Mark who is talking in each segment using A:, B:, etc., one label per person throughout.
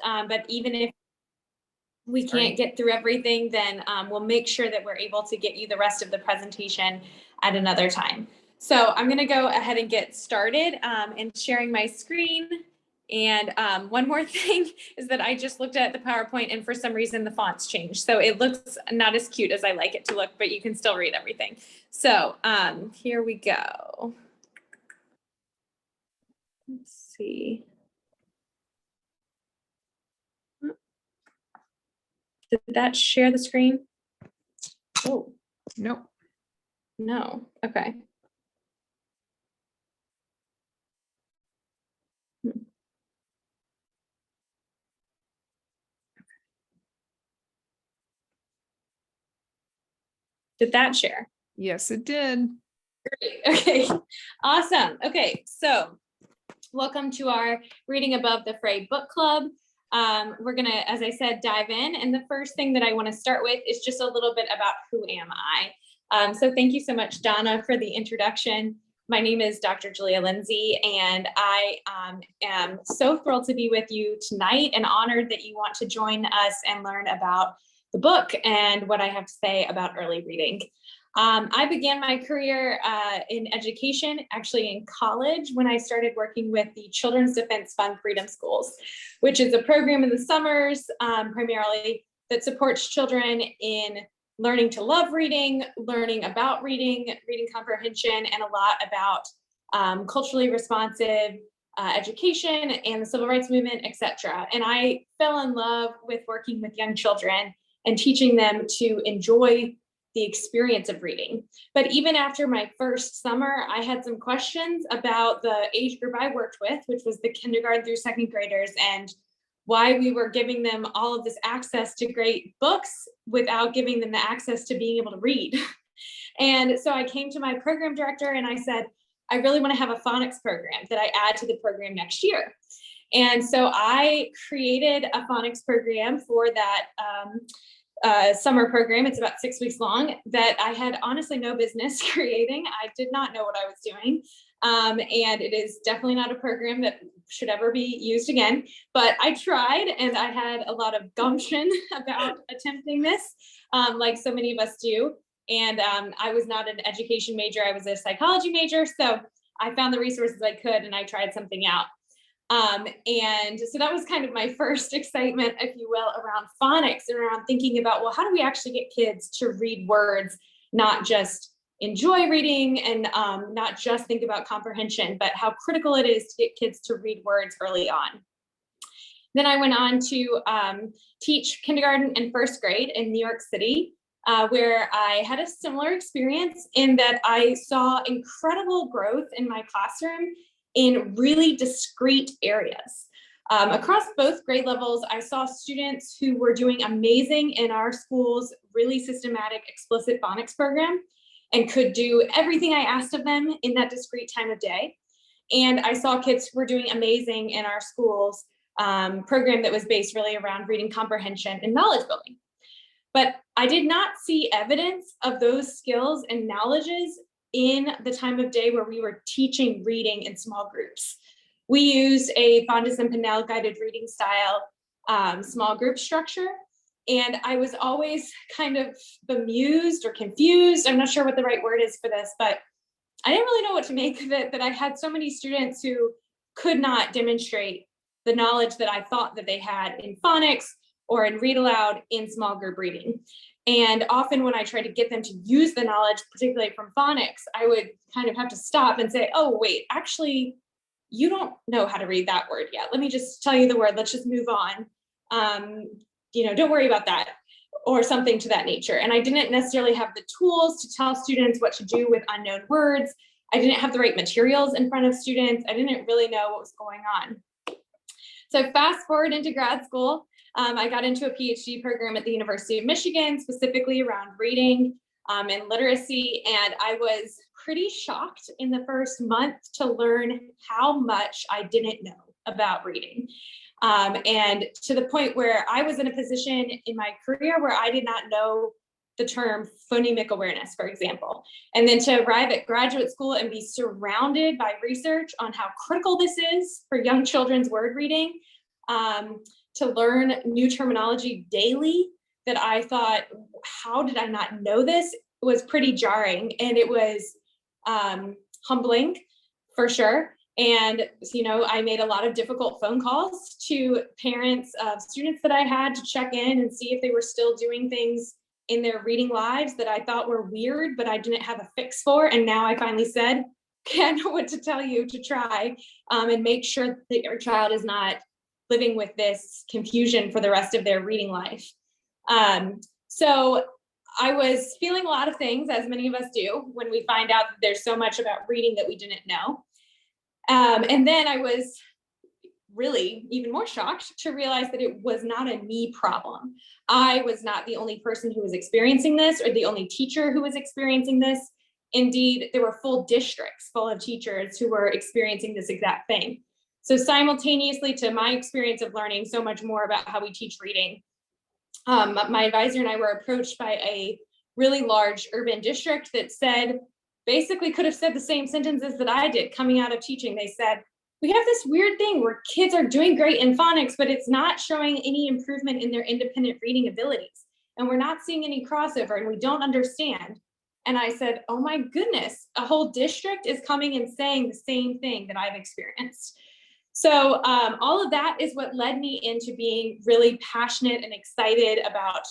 A: but even if we can't get through everything, then we'll make sure that we're able to get you the rest of the presentation at another time. So I'm going to go ahead and get started and sharing my screen. And one more thing is that I just looked at the PowerPoint and for some reason the font's changed. So it looks not as cute as I like it to look, but you can still read everything. So here we go. Let's see. Did that share the screen? Oh,
B: nope.
A: No. Okay. Did that share?
B: Yes, it did.
A: Great. Okay. Awesome. Okay. So welcome to our Reading Above the Fray book club. We're going to, as I said, dive in. And the first thing that I want to start with is just a little bit about who am I. So thank you so much, Donna, for the introduction. My name is Dr. Julia Lindsey, and I am so thrilled to be with you tonight and honored that you want to join us and learn about the book and what I have to say about early reading. I began my career in education, actually in college, when I started working with the Children's Defense Fund Freedom Schools, which is a program in the summers primarily that supports children in learning to love reading, learning about reading, reading comprehension, and a lot about culturally responsive education and the civil rights movement, etc. And I fell in love with working with young children and teaching them to enjoy the experience of reading. But even after my first summer, I had some questions about the age group I worked with, which was the kindergarten through second graders, and why we were giving them all of this access to great books without giving them the access to being able to read. And so I came to my program director and I said, I really want to have a phonics program that I add to the program next year. And so I created a phonics program for that summer program. It's about 6 weeks long that I had honestly no business creating. I did not know what I was doing. And it is definitely not a program that should ever be used again, but I tried and I had a lot of gumption about attempting this, like so many of us do. And I was not an education major, I was a psychology major. So I found the resources I could and I tried something out. And so that was kind of my first excitement, if you will, around phonics and around thinking about, well, how do we actually get kids to read words, not just enjoy reading and not just think about comprehension, but how critical it is to get kids to read words early on. Then I went on to teach kindergarten and first grade in New York City, where I had a similar experience in that I saw incredible growth in my classroom in really discrete areas. Across both grade levels, I saw students who were doing amazing in our school's really systematic explicit phonics program and could do everything I asked of them in that discrete time of day. And I saw kids who were doing amazing in our school's program that was based really around reading comprehension and knowledge building. But I did not see evidence of those skills and knowledges in the time of day where we were teaching reading in small groups. We used a Fondas and Pinnell guided reading style small group structure. And I was always kind of bemused or confused. I'm not sure what the right word is for this, but I didn't really know what to make of it, that I had so many students who could not demonstrate the knowledge that I thought that they had in phonics or in read aloud in small group reading. And often when I tried to get them to use the knowledge, particularly from phonics, I would kind of have to stop and say, oh, wait, actually, you don't know how to read that word yet. Let me just tell you the word. Let's just move on. Don't worry about that, or something to that nature. And I didn't necessarily have the tools to tell students what to do with unknown words. I didn't have the right materials in front of students. I didn't really know what was going on. So fast forward into grad school, I got into a PhD program at the University of Michigan, specifically around reading and literacy. And I was pretty shocked in the first month to learn how much I didn't know about reading. And to the point where I was in a position in my career where I did not know the term phonemic awareness, for example. And then to arrive at graduate school and be surrounded by research on how critical this is for young children's word reading, to learn new terminology daily that I thought, how did I not know this? It was pretty jarring, and it was humbling for sure. And, I made a lot of difficult phone calls to parents of students that I had to check in and see if they were still doing things in their reading lives that I thought were weird, but I didn't have a fix for. And now I finally said, okay, I know what to tell you to try and make sure that your child is not living with this confusion for the rest of their reading life. So I was feeling a lot of things, as many of us do, when we find out that there's so much about reading that we didn't know. And then I was really even more shocked to realize that it was not a me problem. I was not the only person who was experiencing this or the only teacher who was experiencing this. Indeed, there were full districts full of teachers who were experiencing this exact thing. So simultaneously to my experience of learning so much more about how we teach reading, my advisor and I were approached by a really large urban district that basically could have said the same sentences that I did coming out of teaching. They said, we have this weird thing where kids are doing great in phonics, but it's not showing any improvement in their independent reading abilities. And we're not seeing any crossover, and we don't understand. And I said, oh my goodness, a whole district is coming and saying the same thing that I've experienced. So all of that is what led me into being really passionate and excited about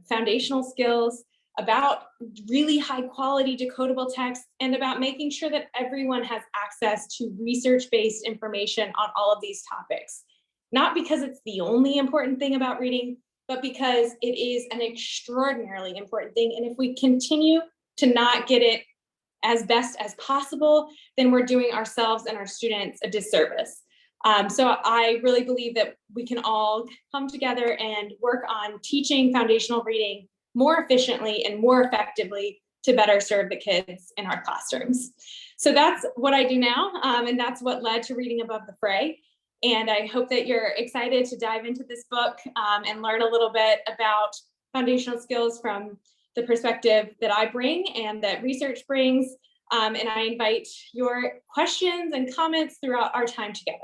A: foundational skills, about really high quality decodable text, and about making sure that everyone has access to research-based information on all of these topics. Not because it's the only important thing about reading, but because it is an extraordinarily important thing. And if we continue to not get it as best as possible, then we're doing ourselves and our students a disservice. So I really believe that we can all come together and work on teaching foundational reading more efficiently and more effectively to better serve the kids in our classrooms. So that's what I do now, and that's what led to Reading Above the Fray. And I hope that you're excited to dive into this book and learn a little bit about foundational skills from the perspective that I bring and that research brings. And I invite your questions and comments throughout our time together.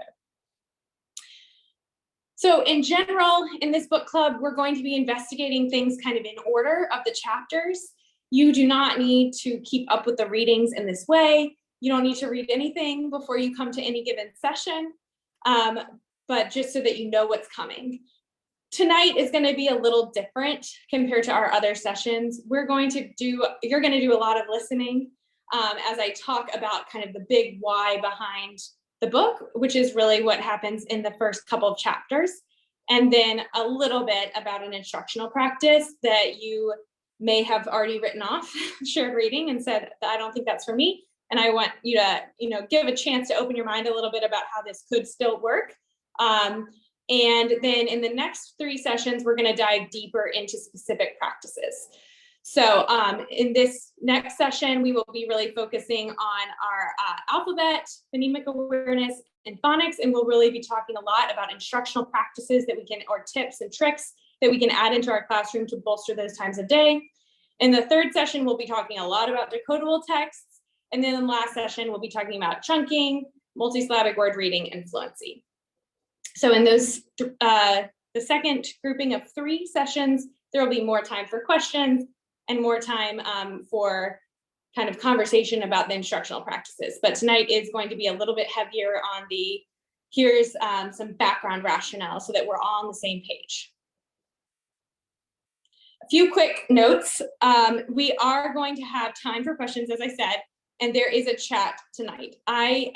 A: So in general, in this book club, we're going to be investigating things kind of in order of the chapters. You do not need to keep up with the readings in this way. You don't need to read anything before you come to any given session, but just so that you know what's coming. Tonight is going to be a little different compared to our other sessions. You're going to do a lot of listening as I talk about kind of the big why behind the book, which is really what happens in the first couple of chapters, and then a little bit about an instructional practice that you may have already written off, shared reading, and said, I don't think that's for me. And I want you to, give a chance to open your mind a little bit about how this could still work. And then in the next 3 sessions, we're going to dive deeper into specific practices. So in this next session, we will be really focusing on our alphabet, phonemic awareness, and phonics, and we'll really be talking a lot about instructional practices or tips and tricks that we can add into our classroom to bolster those times of day. In the 3rd session, we'll be talking a lot about decodable texts, and then in the last session, we'll be talking about chunking, multisyllabic word reading, and fluency. So in those, the second grouping of 3 sessions, there will be more time for questions and more time for kind of conversation about the instructional practices. But tonight is going to be a little bit heavier on here's some background rationale so that we're all on the same page. A few quick notes. We are going to have time for questions, as I said, and there is a chat tonight. I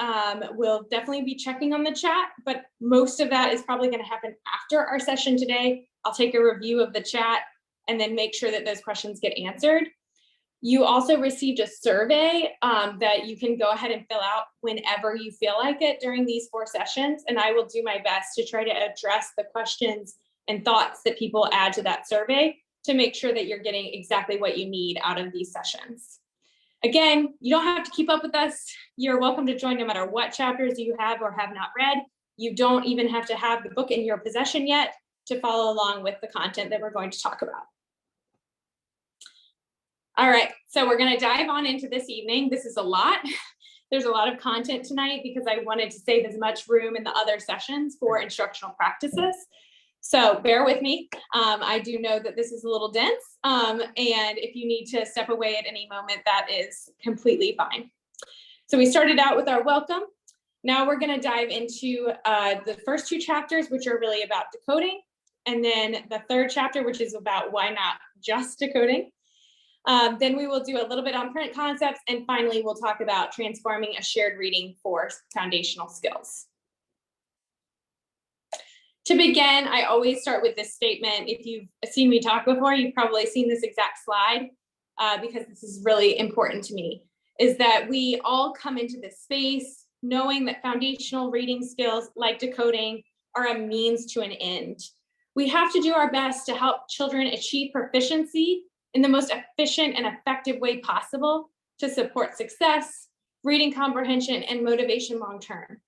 A: will definitely be checking on the chat, but most of that is probably going to happen after our session today. I'll take a review of the chat and then make sure that those questions get answered. You also received a survey that you can go ahead and fill out whenever you feel like it during these 4 sessions, and I will do my best to try to address the questions and thoughts that people add to that survey to make sure that you're getting exactly what you need out of these sessions. Again, you don't have to keep up with us. You're welcome to join no matter what chapters you have or have not read. You don't even have to have the book in your possession yet to follow along with the content that we're going to talk about. All right, so we're going to dive on into this evening. This is a lot. There's a lot of content tonight because I wanted to save as much room in the other sessions for instructional practices. So bear with me. I do know that this is a little dense, and if you need to step away at any moment, that is completely fine. So we started out with our welcome. Now we're going to dive into the first two chapters, which are really about decoding, and then the third chapter, which is about why not just decoding. Then we will do a little bit on print concepts, and finally we'll talk about transforming a shared reading for foundational skills. To begin, I always start with this statement. If you've seen me talk before, you've probably seen this exact slide because this is really important to me, is that we all come into this space knowing that foundational reading skills like decoding are a means to an end. We have to do our best to help children achieve proficiency in the most efficient and effective way possible to support success, reading comprehension, and motivation long-term.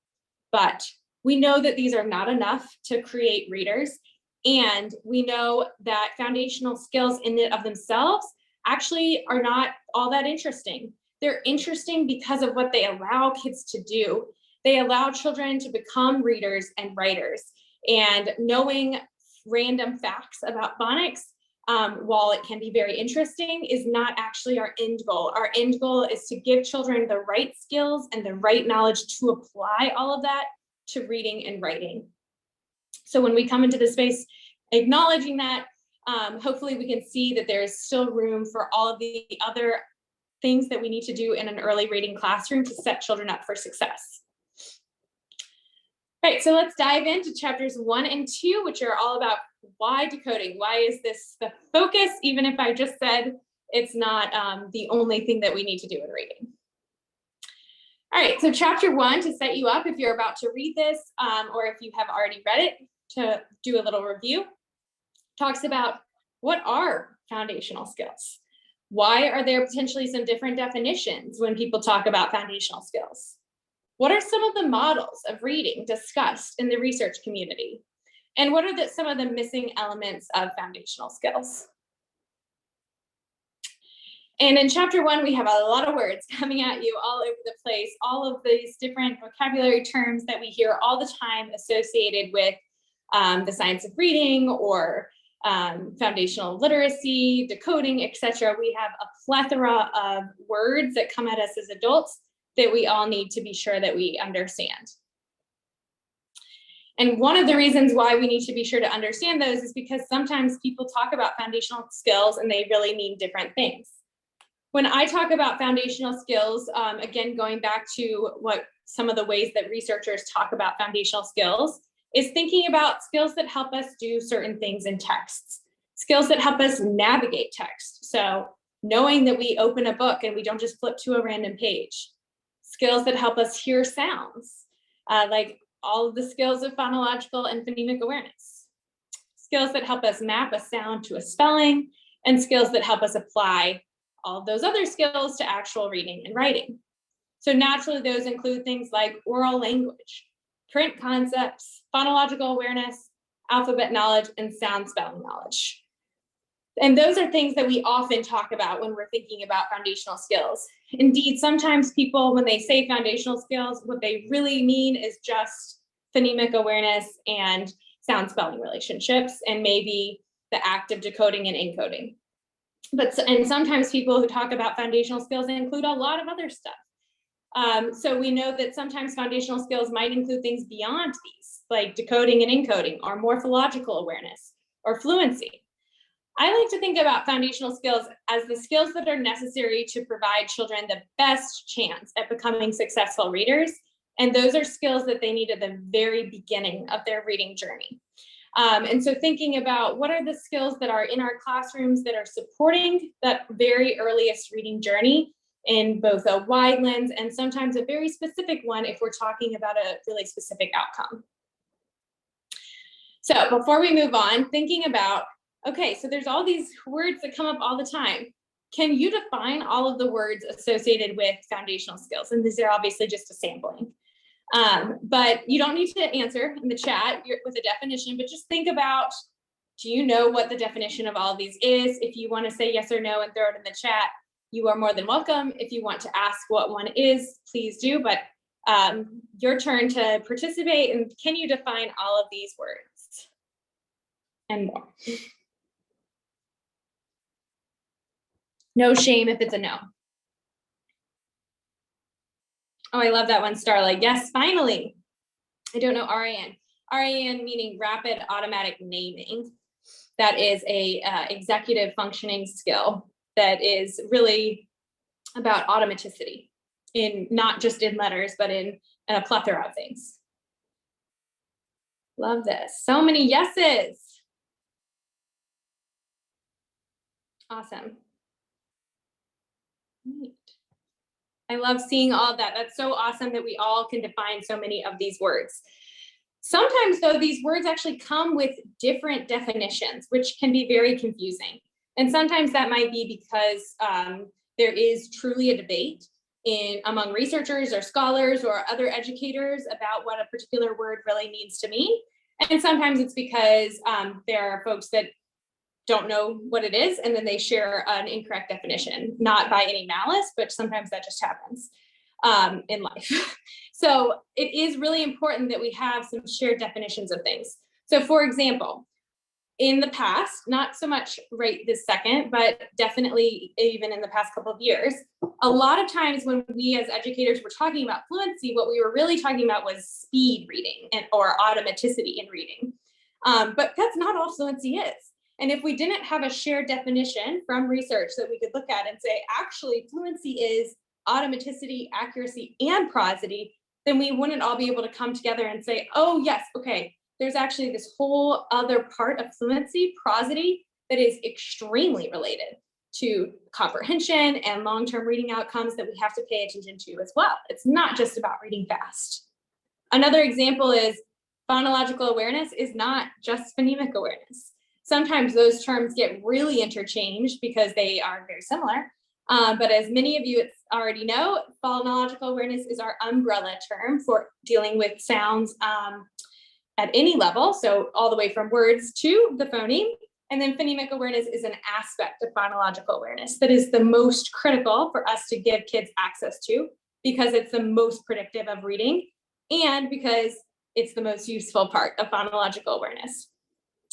A: But we know that these are not enough to create readers, and we know that foundational skills in and of themselves actually are not all that interesting. They're interesting because of what they allow kids to do. They allow children to become readers and writers. And knowing random facts about phonics, while it can be very interesting, is not actually our end goal. Our end goal is to give children the right skills and the right knowledge to apply all of that to reading and writing. So when we come into the space acknowledging that, hopefully we can see that there is still room for all of the other things that we need to do in an early reading classroom to set children up for success. Right, so let's dive into chapters 1 and 2, which are all about why decoding. Why is this the focus, even if I just said it's not the only thing that we need to do in reading. All right, so chapter 1, to set you up if you're about to read this, or if you have already read it, to do a little review, talks about what are foundational skills? Why are there potentially some different definitions when people talk about foundational skills? What are some of the models of reading discussed in the research community? And what are some of the missing elements of foundational skills? And in chapter 1, we have a lot of words coming at you all over the place, all of these different vocabulary terms that we hear all the time associated with the science of reading or foundational literacy, decoding, etc. We have a plethora of words that come at us as adults that we all need to be sure that we understand. And one of the reasons why we need to be sure to understand those is because sometimes people talk about foundational skills and they really mean different things. When I talk about foundational skills, again, going back to what some of the ways that researchers talk about foundational skills, is thinking about skills that help us do certain things in texts, skills that help us navigate text. So knowing that we open a book and we don't just flip to a random page, skills that help us hear sounds, like all of the skills of phonological and phonemic awareness, skills that help us map a sound to a spelling, and skills that help us apply all of those other skills to actual reading and writing. So naturally, those include things like oral language, print concepts, phonological awareness, alphabet knowledge, and sound spelling knowledge. And those are things that we often talk about when we're thinking about foundational skills. Indeed, sometimes people, when they say foundational skills, what they really mean is just phonemic awareness and sound spelling relationships, and maybe the act of decoding and encoding. And sometimes people who talk about foundational skills include a lot of other stuff. So we know that sometimes foundational skills might include things beyond these, like decoding and encoding, or morphological awareness, or fluency. I like to think about foundational skills as the skills that are necessary to provide children the best chance at becoming successful readers. And those are skills that they need at the very beginning of their reading journey. And so thinking about what are the skills that are in our classrooms that are supporting that very earliest reading journey in both a wide lens and sometimes a very specific one if we're talking about a really specific outcome. So before we move on, thinking about, okay, so there's all these words that come up all the time. Can you define all of the words associated with foundational skills? And these are obviously just a sampling. But you don't need to answer in the chat with a definition, but just think about, do you know what the definition of all of these is? If you want to say yes or no and throw it in the chat, you are more than welcome. If you want to ask what one is, please do, but your turn to participate. And can you define all of these words? and more. No shame if it's a no. Oh, I love that one, Starlight. Yes, finally. I don't know RAN. RAN meaning rapid automatic naming. That is a executive functioning skill that is really about automaticity, in not just in letters, but in a plethora of things. Love this. So many yeses. Awesome. Great. I love seeing all of that. That's so awesome that we all can define so many of these words. Sometimes, though, these words actually come with different definitions, which can be very confusing. And sometimes that might be because there is truly a debate among researchers or scholars or other educators about what a particular word really means to mean. And sometimes it's because there are folks that don't know what it is, and then they share an incorrect definition, not by any malice, but sometimes that just happens in life. So it is really important that we have some shared definitions of things. So for example, in the past, not so much right this second, but definitely even in the past couple of years, a lot of times when we as educators were talking about fluency, what we were really talking about was speed reading or automaticity in reading. But that's not all fluency is. And if we didn't have a shared definition from research that we could look at and say, actually, fluency is automaticity, accuracy, and prosody, then we wouldn't all be able to come together and say, oh, yes, okay, there's actually this whole other part of fluency, prosody, that is extremely related to comprehension and long-term reading outcomes that we have to pay attention to as well. It's not just about reading fast. Another example is phonological awareness is not just phonemic awareness. Sometimes those terms get really interchanged because they are very similar. But as many of you already know, phonological awareness is our umbrella term for dealing with sounds at any level. So all the way from words to the phoneme. And then phonemic awareness is an aspect of phonological awareness that is the most critical for us to give kids access to, because it's the most predictive of reading and because it's the most useful part of phonological awareness.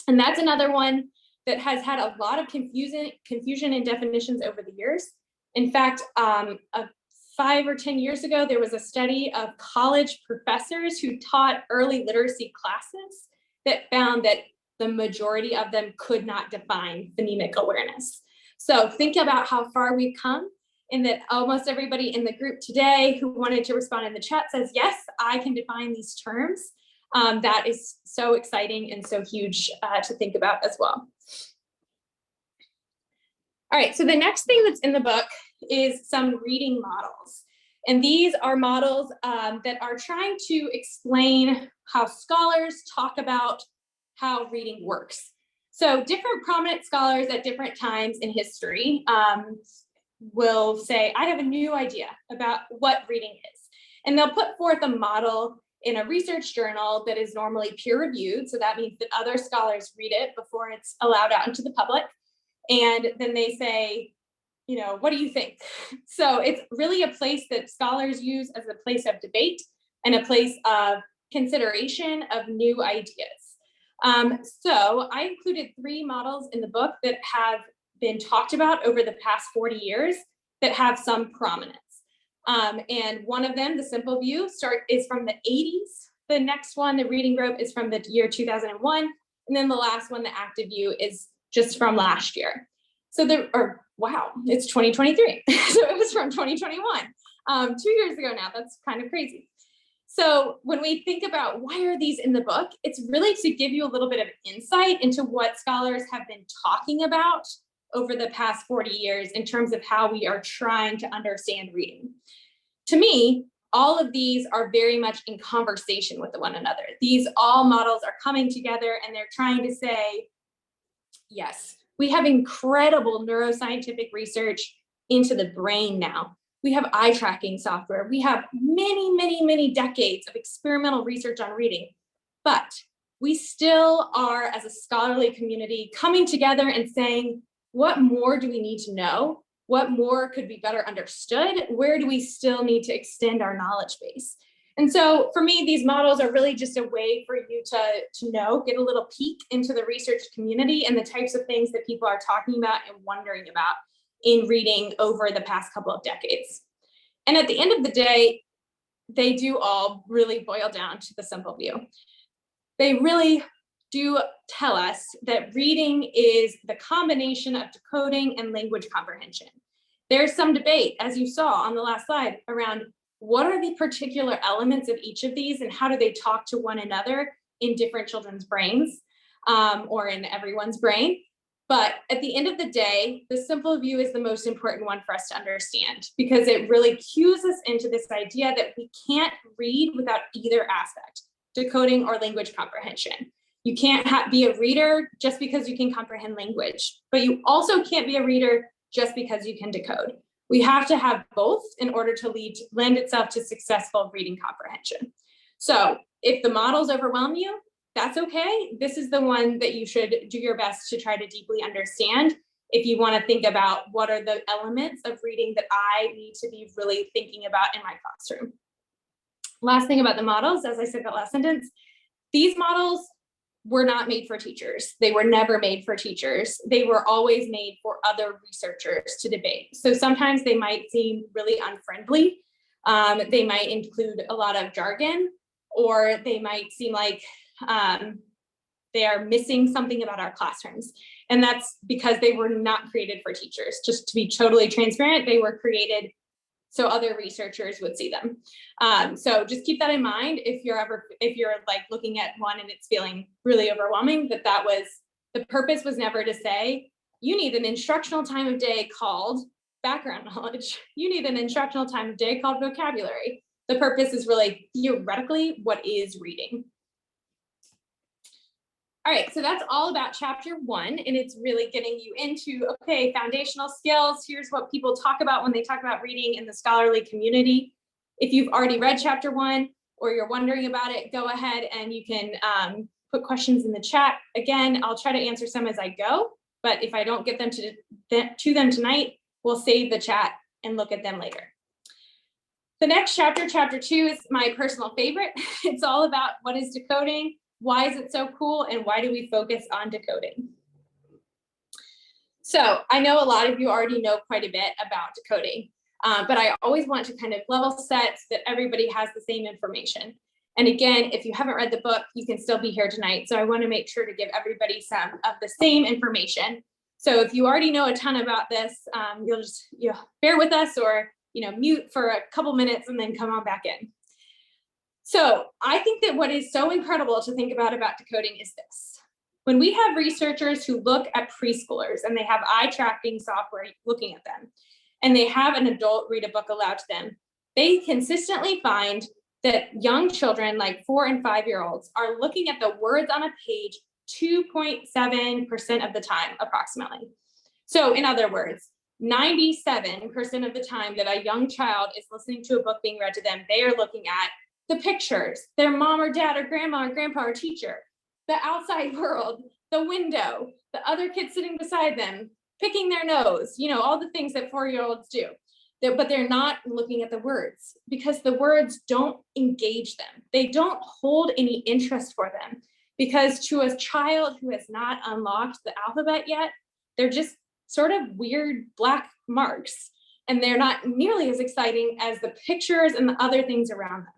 A: And that's another one that has had a lot of confusion in definitions over the years. In fact, 5 or 10 years ago, there was a study of college professors who taught early literacy classes that found that the majority of them could not define phonemic awareness. So think about how far we've come, in that almost everybody in the group today who wanted to respond in the chat says, yes, I can define these terms. That is so exciting and so huge to think about as well. All right, so the next thing that's in the book is some reading models. And these are models that are trying to explain how scholars talk about how reading works. So different prominent scholars at different times in history will say, I have a new idea about what reading is. And they'll put forth a model in a research journal that is normally peer reviewed. So that means that other scholars read it before it's allowed out into the public. And then they say, you know, what do you think? So it's really a place that scholars use as a place of debate and a place of consideration of new ideas. So I included 3 models in the book that have been talked about over the past 40 years that have some prominence. And one of them, the simple view, is from the 80s. The next one, the reading group, is from the year 2001. And then the last one, the active view, is just from last year. So wow, it's 2023. So it was from 2021, 2 years ago now. That's kind of crazy. So when we think about why are these in the book, it's really to give you a little bit of insight into what scholars have been talking about over the past 40 years in terms of how we are trying to understand reading. To me, all of these are very much in conversation with one another. These all models are coming together and they're trying to say, yes, we have incredible neuroscientific research into the brain now. We have eye tracking software. We have many, many, many decades of experimental research on reading, but we still are, as a scholarly community, coming together and saying, what more do we need to know? What more could be better understood? Where do we still need to extend our knowledge base? And so for me, these models are really just a way for you to know, get a little peek into the research community and the types of things that people are talking about and wondering about in reading over the past couple of decades. And at the end of the day, they do all really boil down to the simple view. They really do tell us that reading is the combination of decoding and language comprehension. There's some debate, as you saw on the last slide, around what are the particular elements of each of these and how do they talk to one another in different children's brains, or in everyone's brain. But at the end of the day, the simple view is the most important one for us to understand, because it really cues us into this idea that we can't read without either aspect, decoding or language comprehension. You can't be a reader just because you can comprehend language, but you also can't be a reader just because you can decode. We have to have both in order to lend itself to successful reading comprehension. So if the models overwhelm you, that's okay. This is the one that you should do your best to try to deeply understand if you want to think about what are the elements of reading that I need to be really thinking about in my classroom. Last thing about the models, as I said that last sentence, these models were not made for teachers. They were never made for teachers. They were always made for other researchers to debate. So sometimes they might seem really unfriendly. They might include a lot of jargon, or they might seem like they are missing something about our classrooms. And that's because they were not created for teachers. Just to be totally transparent, they were created so other researchers would see them. So just keep that in mind if you're like looking at one and it's feeling really overwhelming, that was, the purpose was never to say, you need an instructional time of day called background knowledge. You need an instructional time of day called vocabulary. The purpose is really theoretically what is reading. All right, so that's all about chapter 1, and it's really getting you into, okay, foundational skills. Here's what people talk about when they talk about reading in the scholarly community. If you've already read chapter 1 or you're wondering about it, go ahead and you can put questions in the chat. Again, I'll try to answer some as I go, but if I don't get them to them tonight, we'll save the chat and look at them later. The next chapter, chapter 2, is my personal favorite. It's all about what is decoding. Why is it so cool, and why do we focus on decoding? So I know a lot of you already know quite a bit about decoding, but I always want to kind of level set so that everybody has the same information. And again, if you haven't read the book, you can still be here tonight. So I want to make sure to give everybody some of the same information. So if you already know a ton about this, you'll just bear with us, or mute for a couple minutes and then come on back in. So I think that what is so incredible to think about decoding is this. When we have researchers who look at preschoolers and they have eye tracking software looking at them, and they have an adult read a book aloud to them, they consistently find that young children, like 4 and 5-year-olds, are looking at the words on a page 2.7% of the time, approximately. So in other words, 97% of the time that a young child is listening to a book being read to them, they are looking at the pictures, their mom or dad or grandma or grandpa or teacher, the outside world, the window, the other kids sitting beside them, picking their nose, all the things that 4-year-olds do. But they're not looking at the words, because the words don't engage them. They don't hold any interest for them, because to a child who has not unlocked the alphabet yet, they're just sort of weird black marks, and they're not nearly as exciting as the pictures and the other things around them.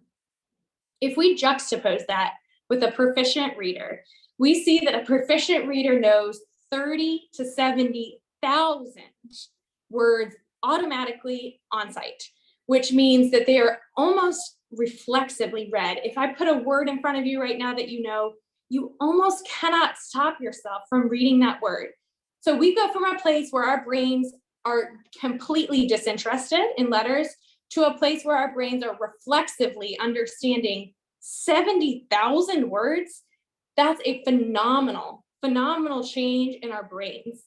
A: If we juxtapose that with a proficient reader, we see that a proficient reader knows 30 to 70,000 words automatically on sight, which means that they are almost reflexively read. If I put a word in front of you right now that you almost cannot stop yourself from reading that word. So we go from a place where our brains are completely disinterested in letters to a place where our brains are reflexively understanding 70,000 words. That's a phenomenal change in our brains.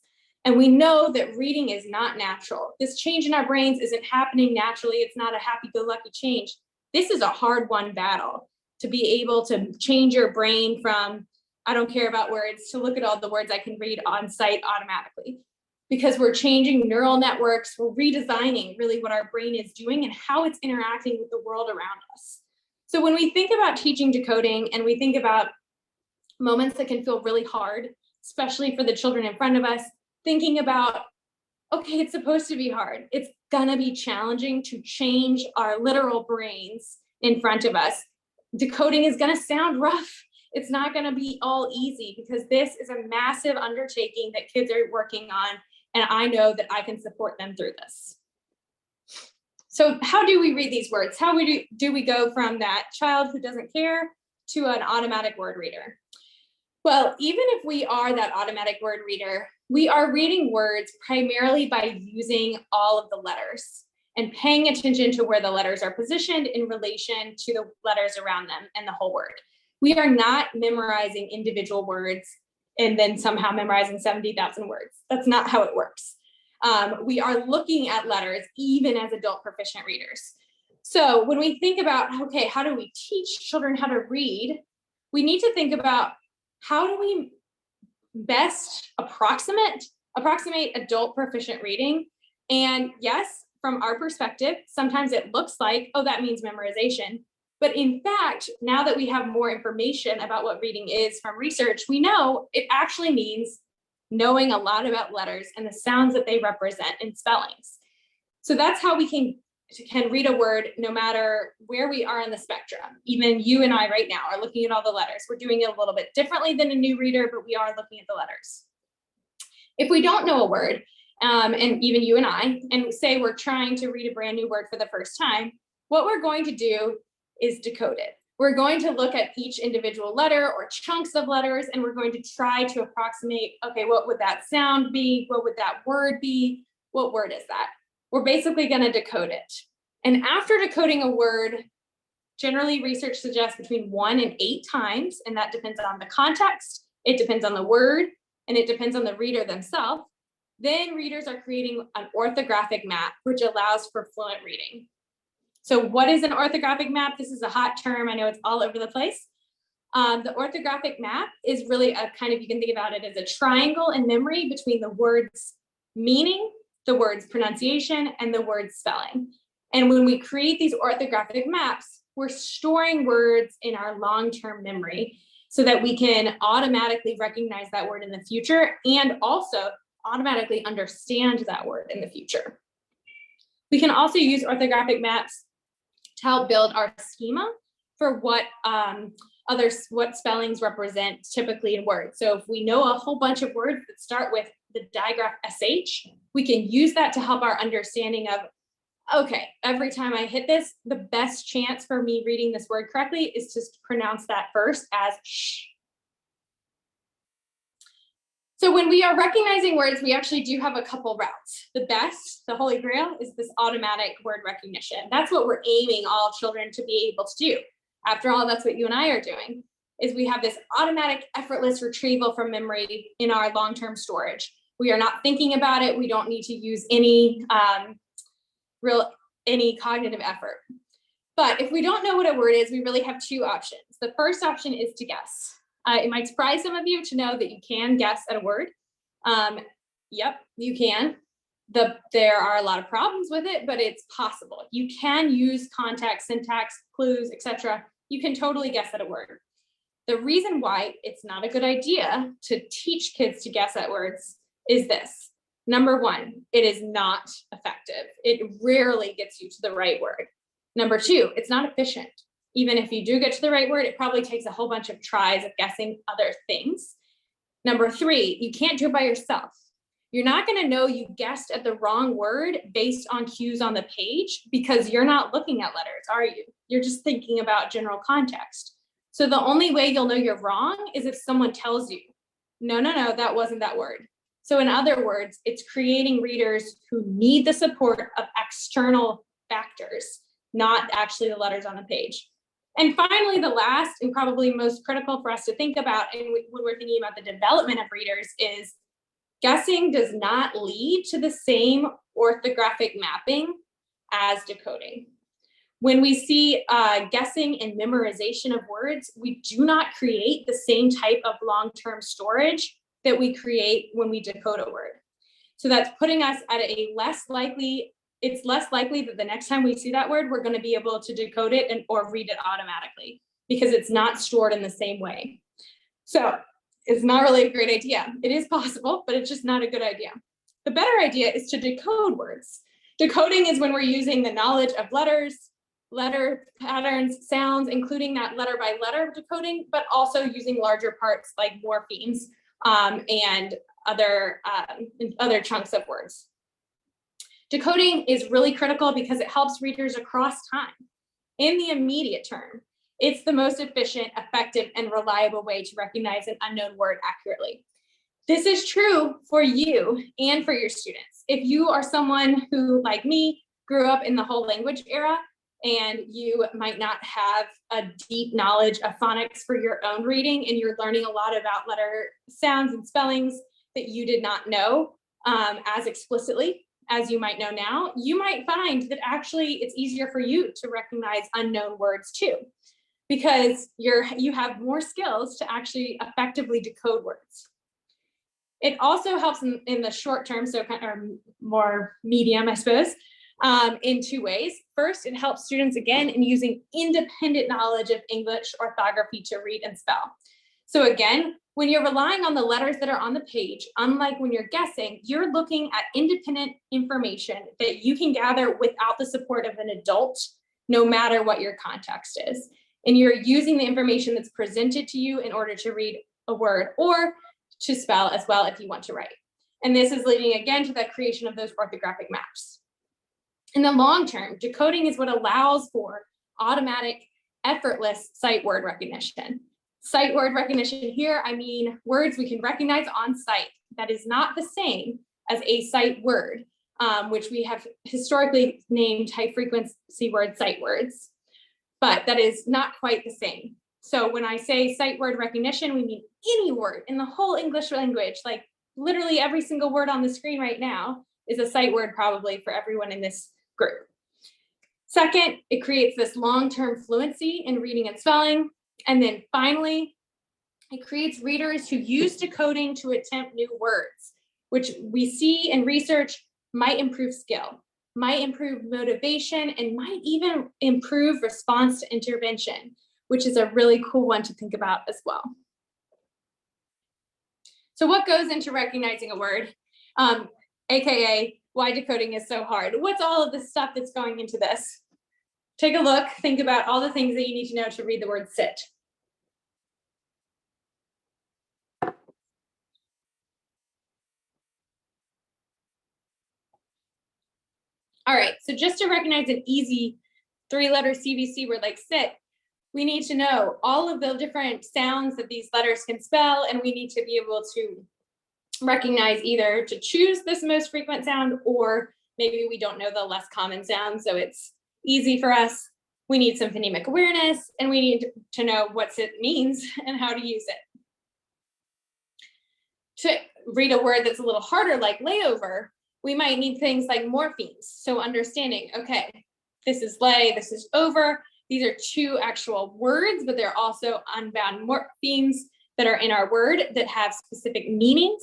A: And we know that reading is not natural. This change in our brains isn't happening naturally. It's not a happy-go-lucky change. This is a hard-won battle to be able to change your brain from, I don't care about words, to look at all the words I can read on sight automatically. Because we're changing neural networks, we're redesigning really what our brain is doing and how it's interacting with the world around us. So when we think about teaching decoding and we think about moments that can feel really hard, especially for the children in front of us, thinking about, okay, it's supposed to be hard. It's gonna be challenging to change our literal brains in front of us. Decoding is gonna sound rough. It's not gonna be all easy because this is a massive undertaking that kids are working on, and I know that I can support them through this. So how do we read these words? How do we go from that child who doesn't care to an automatic word reader? Well, even if we are that automatic word reader, we are reading words primarily by using all of the letters and paying attention to where the letters are positioned in relation to the letters around them and the whole word. We are not memorizing individual words and then somehow memorizing 70,000 words. That's not how it works. We are looking at letters even as adult proficient readers. So when we think about, okay, how do we teach children how to read? We need to think about how do we best approximate adult proficient reading. And yes, from our perspective, sometimes it looks like, oh, that means memorization. But in fact, now that we have more information about what reading is from research, we know it actually means knowing a lot about letters and the sounds that they represent in spellings. So that's how we can read a word no matter where we are in the spectrum. Even you and I right now are looking at all the letters. We're doing it a little bit differently than a new reader, but we are looking at the letters. If we don't know a word, and even you and I, and say we're trying to read a brand new word for the first time, what we're going to do is decode it. We're going to look at each individual letter or chunks of letters, and we're going to try to approximate, okay, what would that sound be? What would that word be? What word is that? We're basically going to decode it. And after decoding a word, generally research suggests between 1 and 8 times, and that depends on the context, it depends on the word, and it depends on the reader themselves. Then readers are creating an orthographic map, which allows for fluent reading. So what is an orthographic map? This is a hot term. I know it's all over the place. The orthographic map is really a kind of, you can think about it as a triangle in memory between the word's meaning, the word's pronunciation, and the word's spelling. And when we create these orthographic maps, we're storing words in our long-term memory so that we can automatically recognize that word in the future and also automatically understand that word in the future. We can also use orthographic maps to help build our schema for what spellings represent typically in words. So if we know a whole bunch of words that start with the digraph SH, we can use that to help our understanding of, okay, every time I hit this, the best chance for me reading this word correctly is to pronounce that first as sh. So when we are recognizing words, we actually do have a couple routes. The best, the holy grail, is this automatic word recognition. That's what we're aiming all children to be able to do. After all, that's what you and I are doing, is we have this automatic, effortless retrieval from memory in our long-term storage. We are not thinking about it. We don't need to use any cognitive effort. But if we don't know what a word is, we really have 2 options. The first option is to guess. It might surprise some of you to know that you can guess at a word. Yep, you can. There are a lot of problems with it, but it's possible. You can use context, syntax, clues, etc. You can totally guess at a word. The reason why it's not a good idea to teach kids to guess at words is this. Number 1, it is not effective. It rarely gets you to the right word. Number 2, it's not efficient. Even if you do get to the right word, it probably takes a whole bunch of tries of guessing other things. Number 3, you can't do it by yourself. You're not going to know you guessed at the wrong word based on cues on the page because you're not looking at letters, are you? You're just thinking about general context. So the only way you'll know you're wrong is if someone tells you, no, that wasn't that word. So in other words, it's creating readers who need the support of external factors, not actually the letters on the page. And finally, the last and probably most critical for us to think about and when we're thinking about the development of readers is guessing does not lead to the same orthographic mapping as decoding. When we see guessing and memorization of words, we do not create the same type of long-term storage that we create when we decode a word. So that's putting us at a less likely it's less likely that the next time we see that word, we're going to be able to decode it or read it automatically because it's not stored in the same way. So it's not really a great idea. It is possible, but it's just not a good idea. The better idea is to decode words. Decoding is when we're using the knowledge of letters, letter patterns, sounds, including that letter by letter decoding, but also using larger parts like morphemes and other chunks of words. Decoding is really critical because it helps readers across time. In the immediate term, it's the most efficient, effective, and reliable way to recognize an unknown word accurately. This is true for you and for your students. If you are someone who, like me, grew up in the whole language era, and you might not have a deep knowledge of phonics for your own reading, and you're learning a lot about letter sounds and spellings that you did not know as explicitly as you might know now, you might find that actually it's easier for you to recognize unknown words too, because you have more skills to actually effectively decode words. It also helps in the short term, so kind of more medium, I suppose, in two ways. First, it helps students, again, in using independent knowledge of English orthography to read and spell. So again, when you're relying on the letters that are on the page, unlike when you're guessing, you're looking at independent information that you can gather without the support of an adult, no matter what your context is. And you're using the information that's presented to you in order to read a word or to spell as well if you want to write. And this is leading again to the creation of those orthographic maps. In the long term, decoding is what allows for automatic, effortless sight word recognition. Sight word recognition here, I mean words we can recognize on sight. That is not the same as a sight word, which we have historically named high frequency word sight words, but that is not quite the same. So when I say sight word recognition, we mean any word in the whole English language, like literally every single word on the screen right now is a sight word probably for everyone in this group. Second, it creates this long-term fluency in reading and spelling. And then finally, it creates readers who use decoding to attempt new words, which we see in research might improve skill, might improve motivation, and might even improve response to intervention, which is a really cool one to think about as well. So what goes into recognizing a word, AKA why decoding is so hard? What's all of the stuff that's going into this? Take a look, think about all the things that you need to know to read the word sit. All right, so just to recognize an easy three-letter CVC word like sit, we need to know all of the different sounds that these letters can spell, and we need to be able to recognize either to choose this most frequent sound, or maybe we don't know the less common sound, so it's easy for us. We need some phonemic awareness, and we need to know what sit means and how to use it. To read a word that's a little harder, like layover, we might need things like morphemes. So understanding, okay, this is lay, this is over. These are two actual words, but they're also unbound morphemes that are in our word that have specific meanings.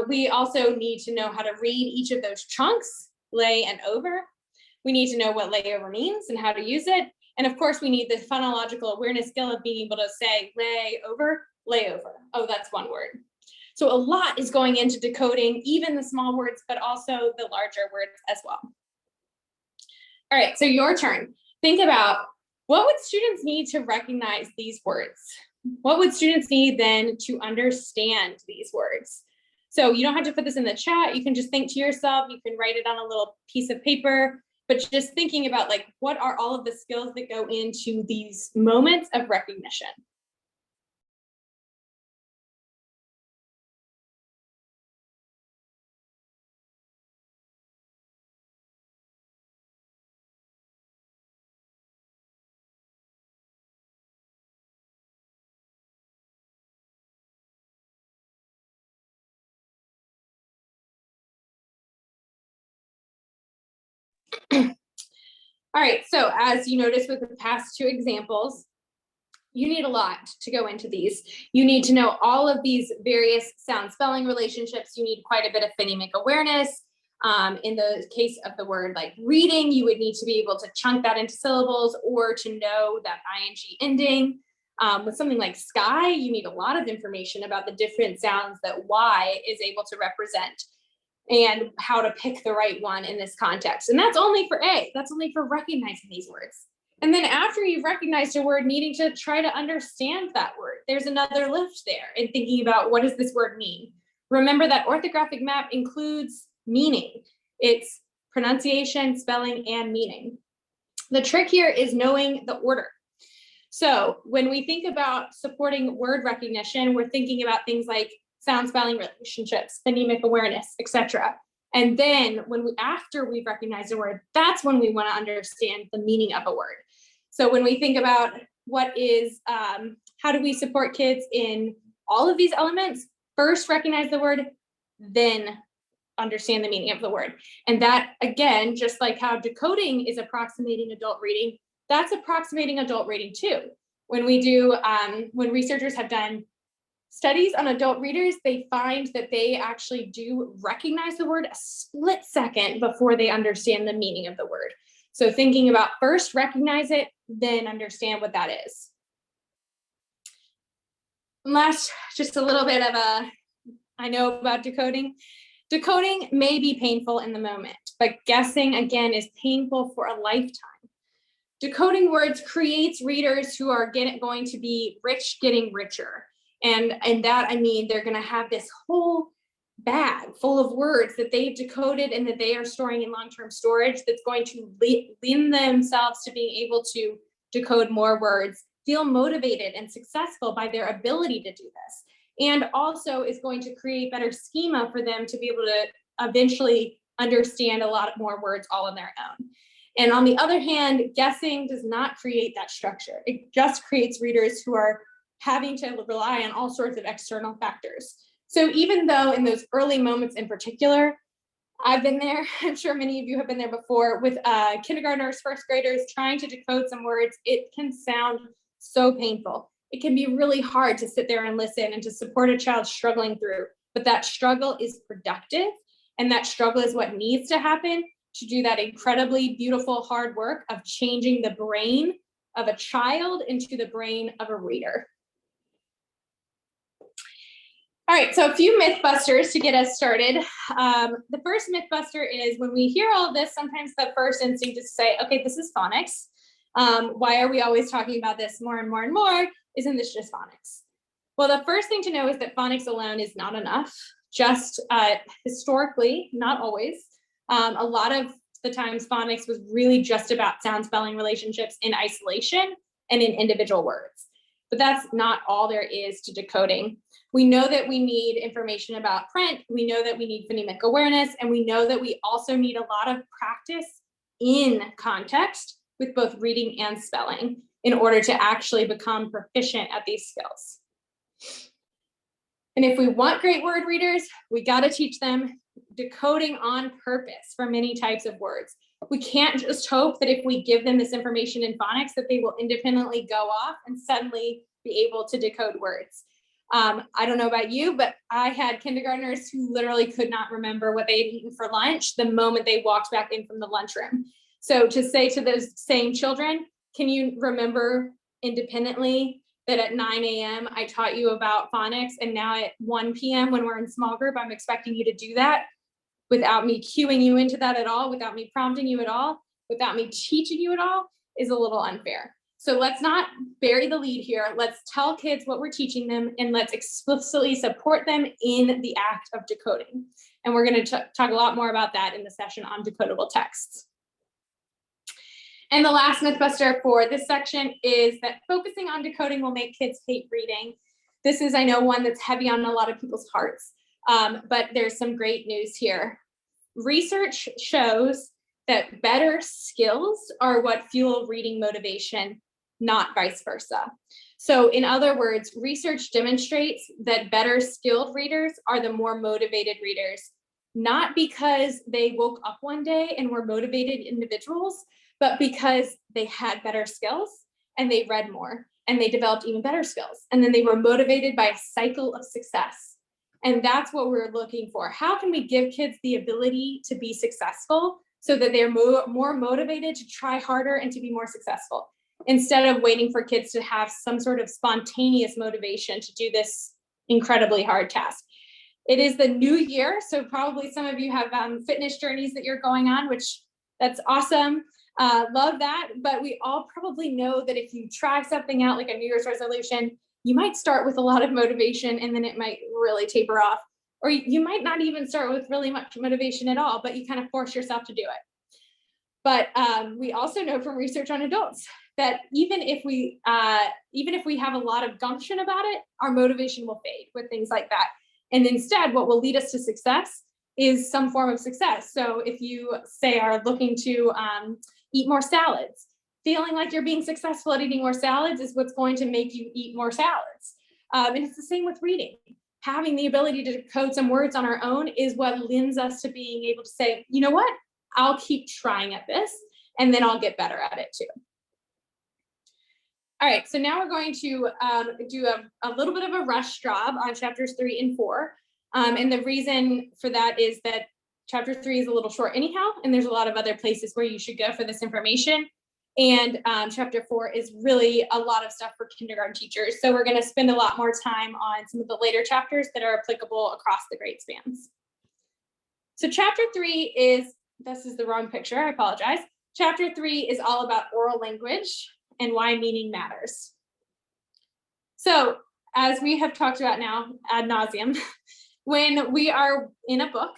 A: We also need to know how to read each of those chunks, lay and over. We need to know what layover means and how to use it. And of course, we need the phonological awareness skill of being able to say lay over. Oh, that's one word. So a lot is going into decoding, even the small words, but also the larger words as well. All right, so your turn. Think about what would students need to recognize these words? What would students need then to understand these words? So you don't have to put this in the chat. You can just think to yourself. You can write it on a little piece of paper, but just thinking about like, what are all of the skills that go into these moments of recognition? All right, so as you noticed with the past two examples, you need a lot to go into these. You need to know all of these various sound spelling relationships. You need quite a bit of phonemic awareness. In the case of the word like reading, you would need to be able to chunk that into syllables or to know that ing ending. With something like sky, you need a lot of information about the different sounds that Y is able to represent and how to pick the right one in this context. And that's only for A, that's only for recognizing these words. And then after you've recognized a word, needing to try to understand that word, there's another lift there in thinking about what does this word mean? Remember that orthographic map includes meaning. It's pronunciation, spelling, and meaning. The trick here is knowing the order. So when we think about supporting word recognition, we're thinking about things like sound spelling relationships, phonemic awareness, etc. And then after we've recognized a word, that's when we want to understand the meaning of a word. So when we think about how do we support kids in all of these elements, first recognize the word, then understand the meaning of the word. And that, again, just like how decoding is approximating adult reading, that's approximating adult reading too. When researchers have done studies on adult readers, they find that they actually do recognize the word a split second before they understand the meaning of the word. So thinking about first recognize it, then understand what that is. And last, just a little bit of I know about decoding. Decoding may be painful in the moment, but guessing, again, is painful for a lifetime. Decoding words creates readers who are going to be rich getting richer. And that, I mean, they're going to have this whole bag full of words that they've decoded and that they are storing in long-term storage that's going to lend themselves to being able to decode more words, feel motivated and successful by their ability to do this, and also is going to create better schema for them to be able to eventually understand a lot more words all on their own. And on the other hand, guessing does not create that structure. It just creates readers who are having to rely on all sorts of external factors. So even though in those early moments in particular, I've been there, I'm sure many of you have been there before, with kindergartners, first graders trying to decode some words, it can sound so painful. It can be really hard to sit there and listen and to support a child struggling through, but that struggle is productive, and that struggle is what needs to happen to do that incredibly beautiful hard work of changing the brain of a child into the brain of a reader. All right, so a few myth busters to get us started. The first myth buster is when we hear all of this, sometimes the first instinct is to say, okay, this is phonics. Why are we always talking about this more and more and more? Isn't this just phonics? Well, the first thing to know is that phonics alone is not enough. Just historically, not always. A lot of the times phonics was really just about sound spelling relationships in isolation and in individual words. But that's not all there is to decoding. We know that we need information about print. We know that we need phonemic awareness, and we know that we also need a lot of practice in context with both reading and spelling in order to actually become proficient at these skills. And if we want great word readers, we got to teach them decoding on purpose for many types of words. We can't just hope that if we give them this information in phonics that they will independently go off and suddenly be able to decode words. I don't know about you, but I had kindergartners who literally could not remember what they had eaten for lunch the moment they walked back in from the lunchroom. So to say to those same children, can you remember independently that at 9 a.m. I taught you about phonics, and now at 1 p.m. when we're in small group, I'm expecting you to do that without me cueing you into that at all, without me prompting you at all, without me teaching you at all, is a little unfair. So let's not bury the lead here. Let's tell kids what we're teaching them, and let's explicitly support them in the act of decoding. And we're going to talk a lot more about that in the session on decodable texts. And the last mythbuster for this section is that focusing on decoding will make kids hate reading. This is, I know, one that's heavy on a lot of people's hearts, but there's some great news here. Research shows that better skills are what fuel reading motivation, not vice versa. So in other words, research demonstrates that better skilled readers are the more motivated readers, not because they woke up one day and were motivated individuals, but because they had better skills and they read more and they developed even better skills. And then they were motivated by a cycle of success. And that's what we're looking for. How can we give kids the ability to be successful so that they're more motivated to try harder and to be more successful, instead of waiting for kids to have some sort of spontaneous motivation to do this incredibly hard task. It is the new year, so probably some of you have fitness journeys that you're going on, which that's awesome. Love that. But we all probably know that if you try something out like a New Year's resolution, you might start with a lot of motivation and then it might really taper off. Or you might not even start with really much motivation at all, but you kind of force yourself to do it. But we also know from research on adults that even if we have a lot of gumption about it, our motivation will fade with things like that. And instead, what will lead us to success is some form of success. So if you say are looking to eat more salads, feeling like you're being successful at eating more salads is what's going to make you eat more salads. And it's the same with reading. Having the ability to decode some words on our own is what lends us to being able to say, you know what, I'll keep trying at this and then I'll get better at it too. All right, so now we're going to do a little bit of a rush job on chapters 3 and 4. And the reason for that is that chapter 3 is a little short anyhow, and there's a lot of other places where you should go for this information. And chapter 4 is really a lot of stuff for kindergarten teachers. So we're going to spend a lot more time on some of the later chapters that are applicable across the grade spans. So chapter 3 is, this is the wrong picture, I apologize. Chapter 3 is all about oral language and why meaning matters. So as we have talked about now ad nauseum, when we are in a book,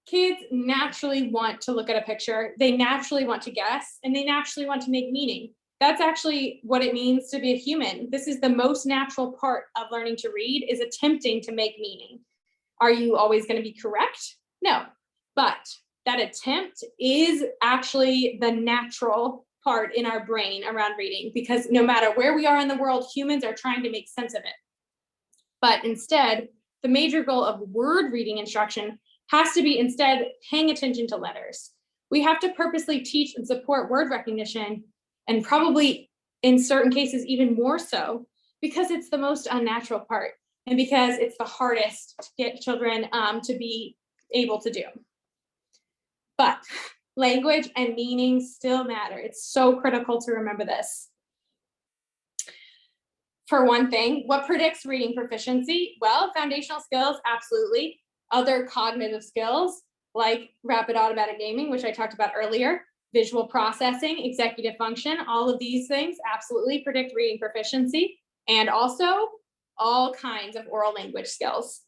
A: kids naturally want to look at a picture, they naturally want to guess, and they naturally want to make meaning. That's actually what it means to be a human. This is the most natural part of learning to read, is attempting to make meaning. Are you always going to be correct? No, but that attempt is actually the natural part in our brain around reading, because no matter where we are in the world, humans are trying to make sense of it. But instead, the major goal of word reading instruction has to be instead paying attention to letters. We have to purposely teach and support word recognition, and probably in certain cases even more so, because it's the most unnatural part and because it's the hardest to get children to be able to do. But language and meaning still matter. It's so critical to remember this. For one thing, what predicts reading proficiency? Well, foundational skills, absolutely. Other cognitive skills like rapid automatic naming, which I talked about earlier, visual processing, executive function, all of these things absolutely predict reading proficiency. And also all kinds of oral language skills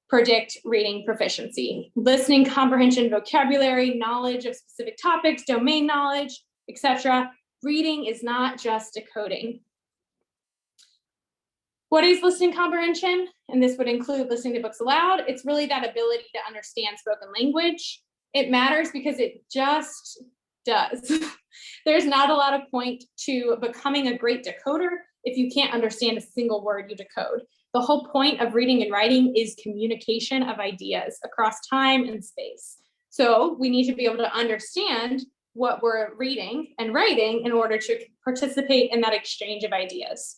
A: predict reading proficiency. Listening comprehension, vocabulary, knowledge of specific topics, domain knowledge, etc. Reading is not just decoding. What is listening comprehension? And this would include listening to books aloud. It's really that ability to understand spoken language. It matters because it just does. There's not a lot of point to becoming a great decoder if you can't understand a single word you decode. The whole point of reading and writing is communication of ideas across time and space. So we need to be able to understand what we're reading and writing in order to participate in that exchange of ideas.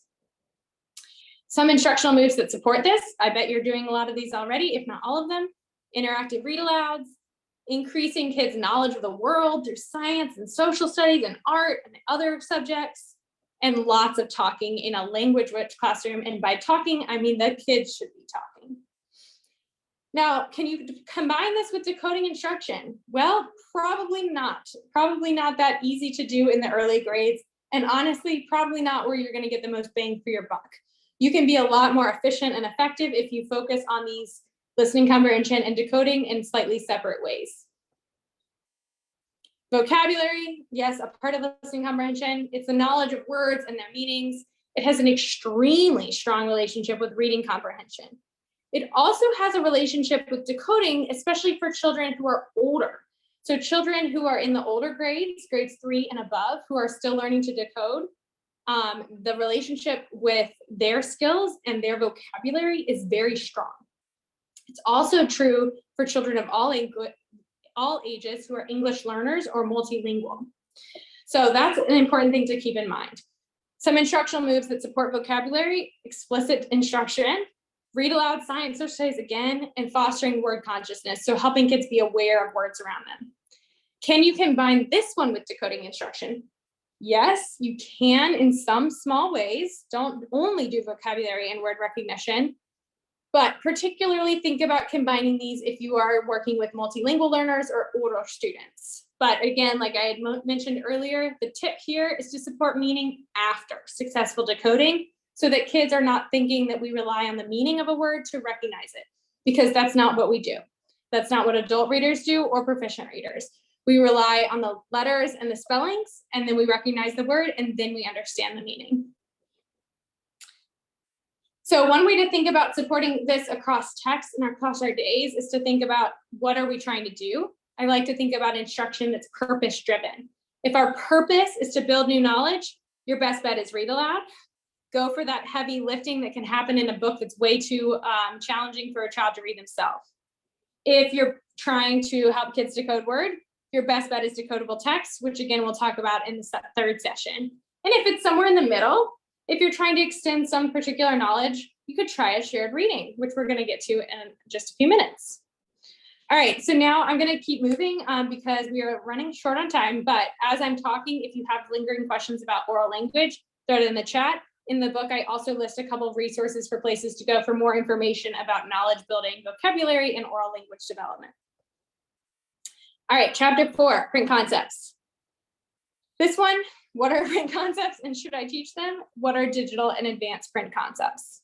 A: Some instructional moves that support this, I bet you're doing a lot of these already, if not all of them. Interactive read alouds, increasing kids' knowledge of the world through science and social studies and art and other subjects, and lots of talking in a language-rich classroom. And by talking, I mean the kids should be talking. Now, can you combine this with decoding instruction? Well, probably not. Probably not that easy to do in the early grades. And honestly, probably not where you're going to get the most bang for your buck. You can be a lot more efficient and effective if you focus on these listening comprehension and decoding in slightly separate ways. Vocabulary, yes, a part of listening comprehension. It's the knowledge of words and their meanings. It has an extremely strong relationship with reading comprehension. It also has a relationship with decoding, especially for children who are older. So children who are in the older grades, grades 3 and above, who are still learning to decode, the relationship with their skills and their vocabulary is very strong. It's also true for children of all ages who are English learners or multilingual. So that's an important thing to keep in mind. Some instructional moves that support vocabulary: explicit instruction, Read aloud science exercise again, and fostering word consciousness. So helping kids be aware of words around them. Can you combine this one with decoding instruction? Yes, you can in some small ways. Don't only do vocabulary and word recognition, but particularly think about combining these if you are working with multilingual learners or older students. But again, like I had mentioned earlier, the tip here is to support meaning after successful decoding so that kids are not thinking that we rely on the meaning of a word to recognize it, because that's not what we do. That's not what adult readers do or proficient readers. We rely on the letters and the spellings, and then we recognize the word, and then we understand the meaning. So one way to think about supporting this across text and across our days is to think about what are we trying to do? I like to think about instruction that's purpose-driven. If our purpose is to build new knowledge, your best bet is read aloud. Go for that heavy lifting that can happen in a book that's way too challenging for a child to read themselves. If you're trying to help kids decode word, your best bet is decodable text, which again, we'll talk about in the third session. And if it's somewhere in the middle, if you're trying to extend some particular knowledge, you could try a shared reading, which we're going to get to in just a few minutes. All right, so now I'm going to keep moving because we are running short on time. But as I'm talking, if you have lingering questions about oral language, throw it in the chat. In the book, I also list a couple of resources for places to go for more information about knowledge building, vocabulary, and oral language development. All right, chapter 4, print concepts. This one, what are print concepts and should I teach them? What are digital and advanced print concepts?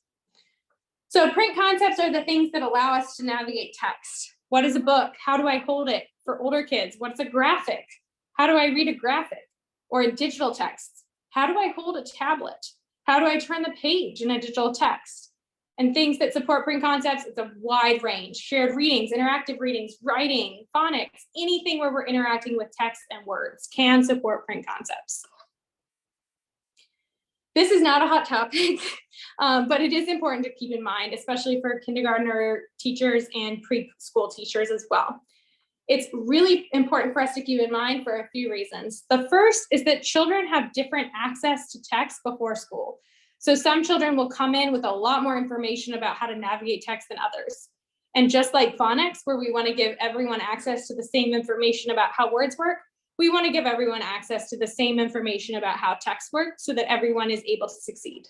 A: So print concepts are the things that allow us to navigate text. What is a book? How do I hold it? For older kids, what's a graphic? How do I read a graphic? Or in digital texts, how do I hold a tablet? How do I turn the page in a digital text? And things that support print concepts, it's a wide range. Shared readings, interactive readings, writing, phonics, anything where we're interacting with text and words can support print concepts. This is not a hot topic, but it is important to keep in mind, especially for kindergartner teachers and preschool teachers as well. It's really important for us to keep in mind for a few reasons. The first is that children have different access to text before school. So some children will come in with a lot more information about how to navigate text than others. And just like phonics, where we want to give everyone access to the same information about how words work, we want to give everyone access to the same information about how text works so that everyone is able to succeed.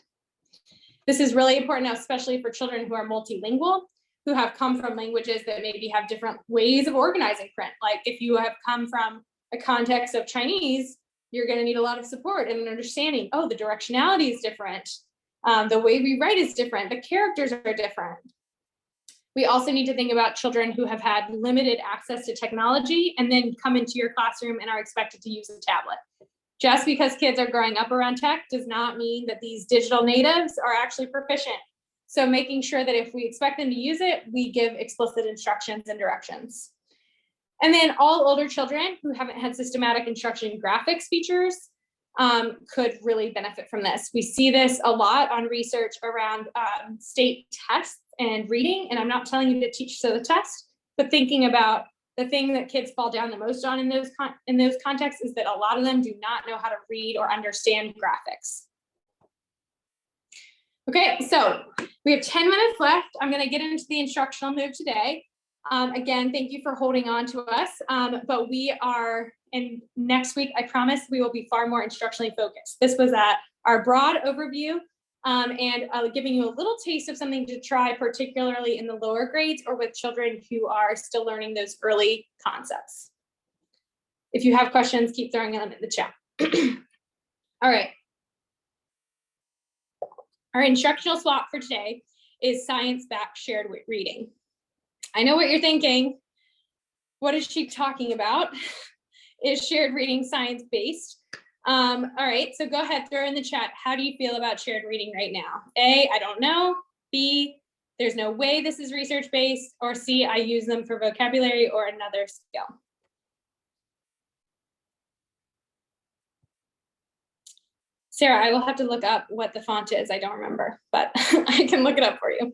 A: This is really important, especially for children who are multilingual, who have come from languages that maybe have different ways of organizing print. Like if you have come from a context of Chinese, you're going to need a lot of support and understanding, oh, the directionality is different. The way we write is different. The characters are different. We also need to think about children who have had limited access to technology and then come into your classroom and are expected to use a tablet. Just because kids are growing up around tech does not mean that these digital natives are actually proficient. So making sure that if we expect them to use it, we give explicit instructions and directions. And then all older children who haven't had systematic instruction graphics features could really benefit from this. We see this a lot on research around state tests and reading, and I'm not telling you to teach to the test, but thinking about the thing that kids fall down the most on in those contexts is that a lot of them do not know how to read or understand graphics. Okay, so we have 10 minutes left. I'm going to get into the instructional move today. Again, thank you for holding on to us, but we are, and next week, I promise we will be far more instructionally focused. This was our broad overview and giving you a little taste of something to try, particularly in the lower grades or with children who are still learning those early concepts. If you have questions, keep throwing them in the chat. All right. Our instructional swap for today is science-backed shared reading. I know what you're thinking. What is she talking about? Is shared reading science-based? All right, so go ahead, throw in the chat. How do you feel about shared reading right now? A, I don't know. B, there's no way this is research-based. Or C, I use them for vocabulary or another skill. Sarah, I will have to look up what the font is. I don't remember, but I can look it up for you.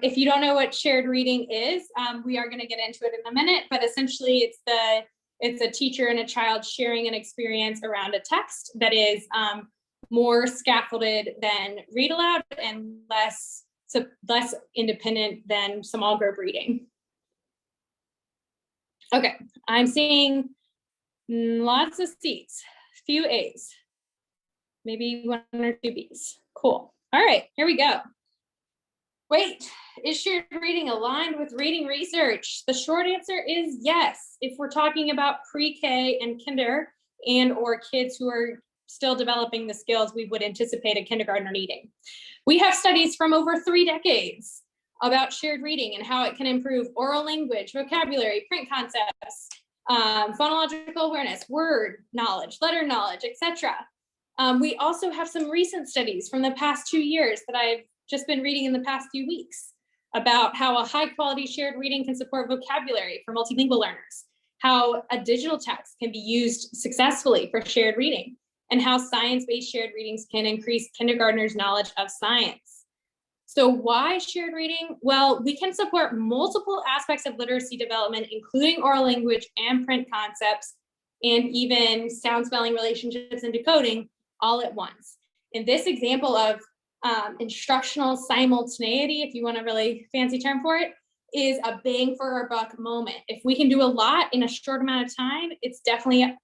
A: If you don't know what shared reading is, we are going to get into it in a minute, but essentially It's a teacher and a child sharing an experience around a text that is more scaffolded than read aloud and less independent than small group reading. Okay, I'm seeing lots of C's, few A's, maybe 1 or 2 B's. Cool. All right, here we go. Wait, is shared reading aligned with reading research? The short answer is yes. If we're talking about pre-K and kinder and or kids who are still developing the skills we would anticipate a kindergartner needing. We have studies from over 3 decades about shared reading and how it can improve oral language, vocabulary, print concepts, phonological awareness, word knowledge, letter knowledge, etc. We also have some recent studies from the past 2 years that I've just been reading in the past few weeks about how a high quality shared reading can support vocabulary for multilingual learners, how a digital text can be used successfully for shared reading, and how science-based shared readings can increase kindergartners' knowledge of science. So why shared reading? Well, we can support multiple aspects of literacy development, including oral language and print concepts, and even sound spelling relationships and decoding all at once. In this example of instructional simultaneity, if you want a really fancy term for it, is a bang for our buck moment. If we can do a lot in a short amount of time, it's definitely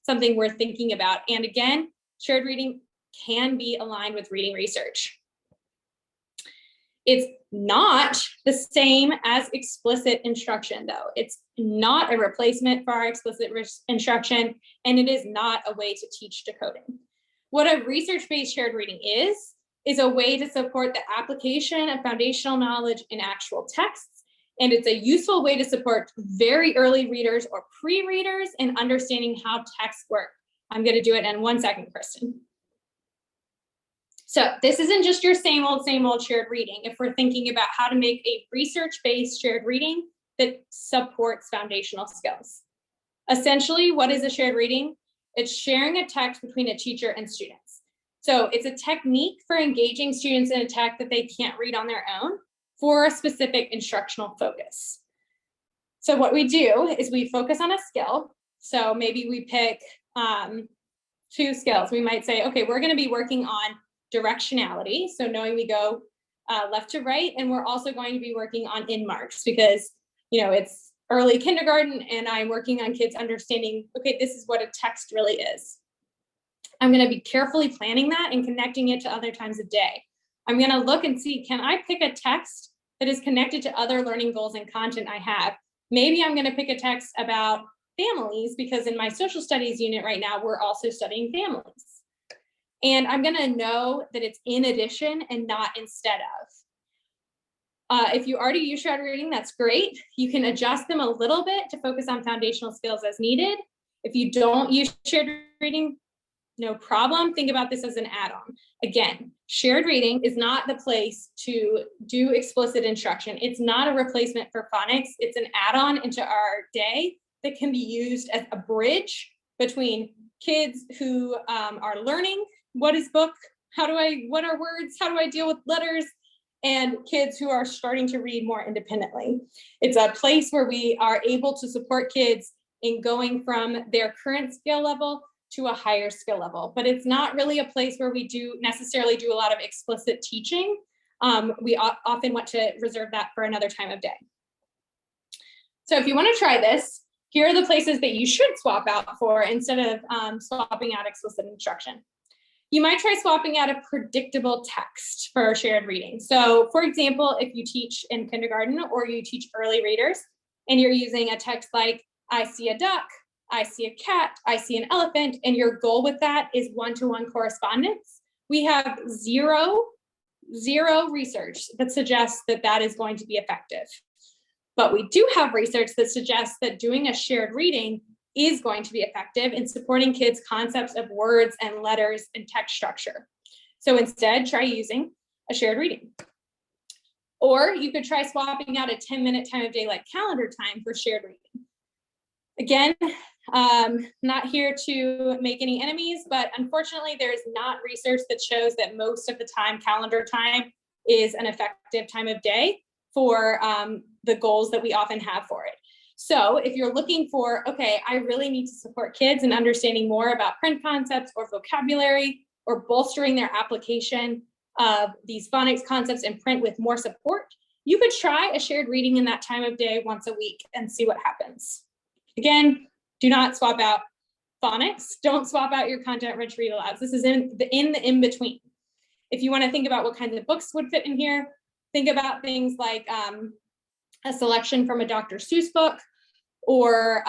A: something worth thinking about. And again, shared reading can be aligned with reading research. It's not the same as explicit instruction, though. It's not a replacement for our explicit instruction, and it is not a way to teach decoding. What a research-based shared reading is a way to support the application of foundational knowledge in actual texts, and it's a useful way to support very early readers or pre-readers in understanding how texts work. I'm going to do it in 1 second, Kristen. So this isn't just your same old shared reading. If we're thinking about how to make a research-based shared reading that supports foundational skills. Essentially, what is a shared reading? It's sharing a text between a teacher and students. So it's a technique for engaging students in a text that they can't read on their own for a specific instructional focus. So what we do is we focus on a skill. So maybe we pick 2 skills. We might say, okay, we're going to be working on directionality, so knowing we go left to right, and we're also going to be working on in marks because it's early kindergarten and I'm working on kids understanding, okay, this is what a text really is. I'm going to be carefully planning that and connecting it to other times of day. I'm going to look and see, can I pick a text that is connected to other learning goals and content I have? Maybe I'm going to pick a text about families because in my social studies unit right now, we're also studying families. And I'm going to know that it's in addition and not instead of. If you already use shared reading, that's great. You can adjust them a little bit to focus on foundational skills as needed. If you don't use shared reading, no problem. Think about this as an add-on. Again, shared reading is not the place to do explicit instruction. It's not a replacement for phonics. It's an add-on into our day that can be used as a bridge between kids who are learning what is book, what are words, how do I deal with letters, and kids who are starting to read more independently. It's a place where we are able to support kids in going from their current skill level to a higher skill level, but it's not really a place where we necessarily do a lot of explicit teaching. We often want to reserve that for another time of day. So if you want to try this, here are the places that you should swap out for instead of swapping out explicit instruction. You might try swapping out a predictable text for shared reading. So for example, if you teach in kindergarten or you teach early readers and you're using a text like, I see a duck, I see a cat, I see an elephant, and your goal with that is one-to-one correspondence, we have zero research that suggests that that is going to be effective. But we do have research that suggests that doing a shared reading is going to be effective in supporting kids' concepts of words and letters and text structure. So instead, try using a shared reading. Or you could try swapping out a 10-minute time of day like calendar time for shared reading. Again, not here to make any enemies, but unfortunately, there is not research that shows that most of the time calendar time is an effective time of day for the goals that we often have for it. So if you're looking for, okay, I really need to support kids in understanding more about print concepts or vocabulary, or bolstering their application of these phonics concepts in print with more support, you could try a shared reading in that time of day once a week and see what happens. Again, do not swap out phonics. Don't swap out your content-rich read alouds. This is in the in-between. If you want to think about what kinds of books would fit in here, think about things like a selection from a Dr. Seuss book, or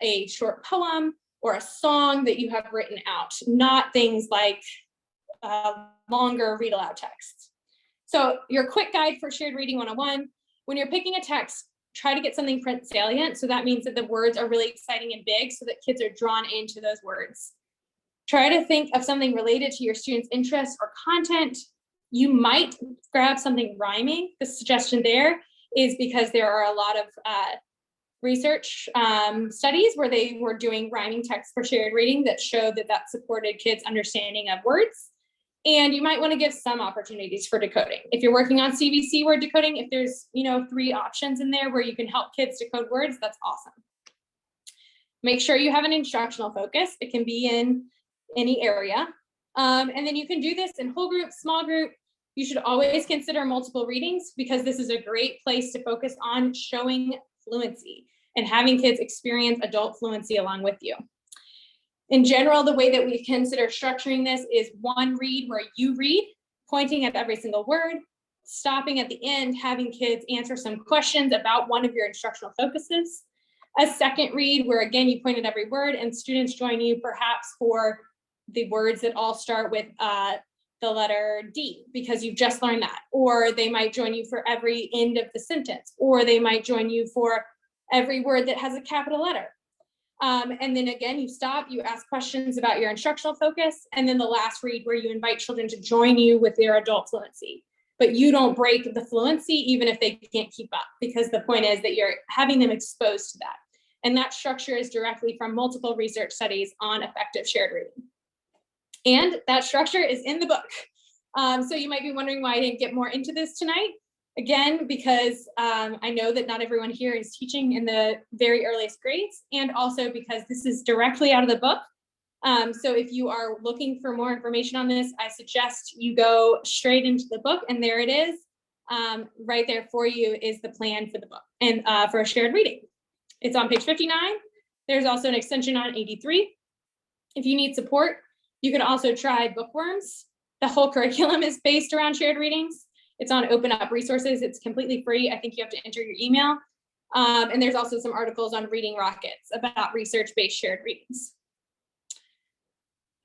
A: a short poem, or a song that you have written out, not things like longer read aloud texts. So your quick guide for shared reading 101, when you're picking a text, try to get something print salient. So that means that the words are really exciting and big so that kids are drawn into those words. Try to think of something related to your students' interests or content. You might grab something rhyming. The suggestion there is because there are a lot of research studies where they were doing rhyming text for shared reading that showed that that supported kids' understanding of words. And you might want to give some opportunities for decoding. If you're working on CVC word decoding, if there's 3 options in there where you can help kids decode words, that's awesome. Make sure you have an instructional focus. It can be in any area. And then you can do this in whole group, small group. You should always consider multiple readings, because this is a great place to focus on showing fluency and having kids experience adult fluency along with you. In general, the way that we consider structuring this is one read where you read, pointing at every single word, stopping at the end, having kids answer some questions about one of your instructional focuses. A second read where, again, you point at every word and students join you perhaps for the words that all start with the letter D, because you've just learned that. Or they might join you for every end of the sentence, or they might join you for every word that has a capital letter. And then again, you stop, you ask questions about your instructional focus, and then the last read where you invite children to join you with their adult fluency. But you don't break the fluency even if they can't keep up, because the point is that you're having them exposed to that. And that structure is directly from multiple research studies on effective shared reading. And that structure is in the book. So you might be wondering why I didn't get more into this tonight. Again, because I know that not everyone here is teaching in the very earliest grades, and also because this is directly out of the book. So if you are looking for more information on this, I suggest you go straight into the book, and there it is. Right there for you is the plan for the book and for a shared reading. It's on page 59. There's also an extension on 83. If you need support, you can also try Bookworms. The whole curriculum is based around shared readings. It's on Open Up Resources. It's completely free. I think you have to enter your email. And there's also some articles on Reading Rockets about research-based shared readings.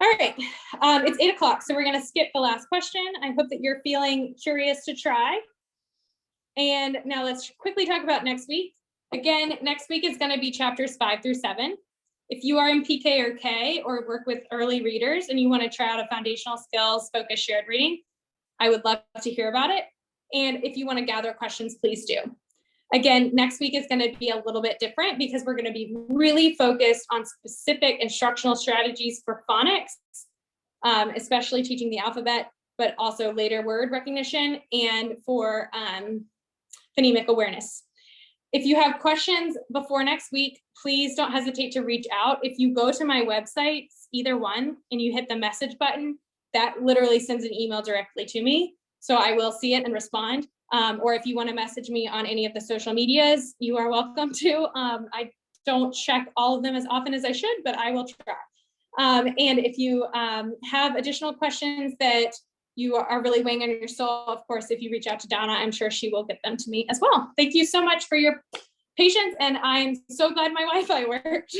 A: All right, it's 8 o'clock, so we're gonna skip the last question. I hope that you're feeling curious to try. And now let's quickly talk about next week. Again, next week is gonna be chapters 5 through 7. If you are in PK or K or work with early readers and you wanna try out a foundational skills focused shared reading, I would love to hear about it. And if you want to gather questions, please do. Again, next week is going to be a little bit different because we're going to be really focused on specific instructional strategies for phonics, especially teaching the alphabet, but also later word recognition and for phonemic awareness. If you have questions before next week, please don't hesitate to reach out. If you go to my website, either one, and you hit the message button, that literally sends an email directly to me. So I will see it and respond. Or if you want to message me on any of the social medias, you are welcome to. I don't check all of them as often as I should, but I will try. And if you have additional questions that you are really weighing on your soul, of course, if you reach out to Donna, I'm sure she will get them to me as well. Thank you so much for your patience. And I'm so glad my Wi-Fi worked.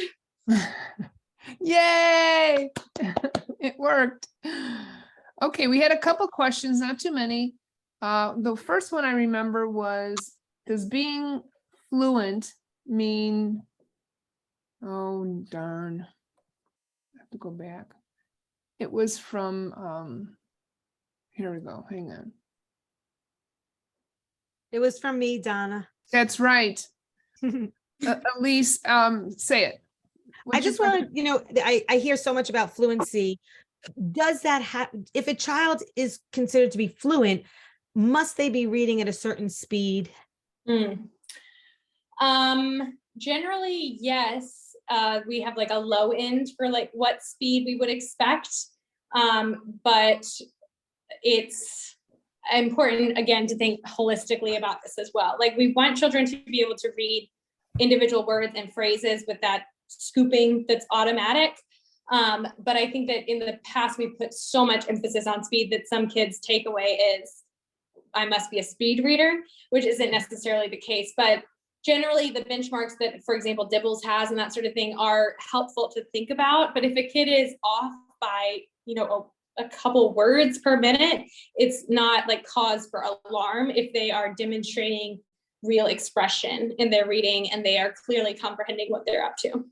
B: Yay! It worked. Okay, we had a couple questions, not too many. The first one I remember was, does being fluent mean, oh darn, I have to go back. It was from, here we go, hang on.
C: It was from me, Donna.
B: That's right. Elise, say it.
C: I just want to, I hear so much about fluency. Does that if a child is considered to be fluent, must they be reading at a certain speed?
A: generally, yes. We have like a low end for like what speed we would expect. But it's important, again, to think holistically about this as well. Like, we want children to be able to read individual words and phrases with that scooping that's automatic. But I think that in the past, we put so much emphasis on speed that some kids' takeaway is, I must be a speed reader, which isn't necessarily the case. But generally, the benchmarks that, for example, Dibbles has and that sort of thing are helpful to think about. But if a kid is off by, a couple words per minute, it's not like cause for alarm if they are demonstrating real expression in their reading and they are clearly comprehending what they're up to.